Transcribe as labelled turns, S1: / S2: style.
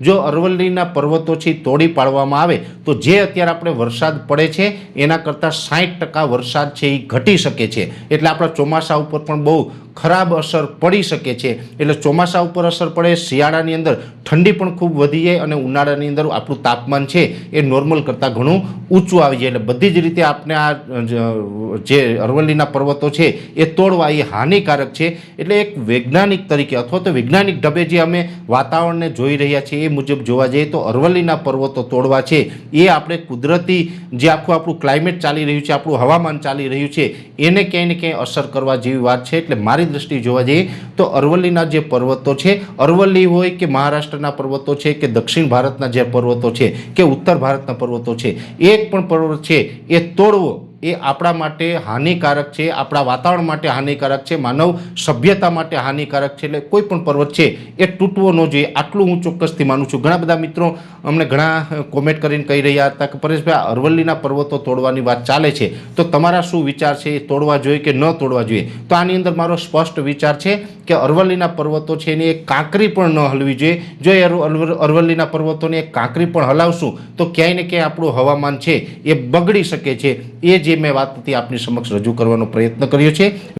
S1: જો અરવલ્લીના પર્વતો છે તોડી પાડવામાં આવે તો જે અત્યારે આપણે વરસાદ પડે છે એના કરતાં 60% વરસાદ છે એ ઘટી શકે છે, એટલે આપણા ચોમાસા ઉપર પણ બહુ ખરાબ અસર પડી શકે છે। એટલે ચોમાસા ઉપર અસર પડે, શિયાળાની અંદર ઠંડી પણ ખૂબ વધી જાય અને ઉનાળાની અંદર આપણું તાપમાન છે એ નોર્મલ કરતાં ઘણું ઊંચું આવી જાય। એટલે બધી જ રીતે આપણે આ જે અરવલ્લીના પર્વતો છે એ તોડવા એ હાનિકારક છે। એટલે એક વૈજ્ઞાનિક તરીકે અથવા તો વૈજ્ઞાનિક ઢબે જે અમે વાતાવરણને જોઈ રહ્યા છીએ એ મુજબ જોવા જઈએ તો અરવલ્લીના પર્વતો તોડવા છે એ આપણે કુદરતી જે આખું આપણું ક્લાઇમેટ ચાલી રહ્યું છે, આપણું હવામાન ચાલી રહ્યું છે એને ક્યાંય ને ક્યાંય અસર કરવા જેવી વાત છે। એટલે મારી દ્રષ્ટિએ જોવા જઈએ તો અરવલ્લીના જે પર્વતો છે, અરવલ્લી હોય કે મહારાષ્ટ્રના પર્વતો છે કે દક્ષિણ ભારતના જે પર્વતો છે કે ઉત્તર ભારતના પર્વતો છે, એક પણ પર્વત છે એ તોડવો એ આપણા માટે હાનિકારક છે, આપણા વાતાવરણ માટે હાનિકારક છે, માનવ સભ્યતા માટે હાનિકારક છે। એટલે કોઈ પણ પર્વત છે એ તૂટવો ન જોઈએ, આટલું હું ચોક્કસથી માનું છું। ઘણા બધા મિત્રો અમને ઘણા કોમેન્ટ કરીને કહી રહ્યા હતા કે પરેશભાઈ અરવલ્લીના પર્વતો તોડવાની વાત ચાલે છે તો તમારા શું વિચાર છે, એ તોડવા જોઈએ કે ન તોડવા જોઈએ? તો આની અંદર મારો સ્પષ્ટ વિચાર છે કે અરવલ્લીના પર્વતો છે એની એક કાંકરી પણ ન હલવી જોઈએ। જો એ અરવલ્લીના પર્વતોની એક કાંકરી પણ હલાવશું તો ક્યાંય ને ક્યાંય આપણું હવામાન છે એ બગડી શકે છે। એ જે મેં વાત હતી આપની સમક્ષ રજૂ કરવાનો પ્રયત્ન કર્યો છે।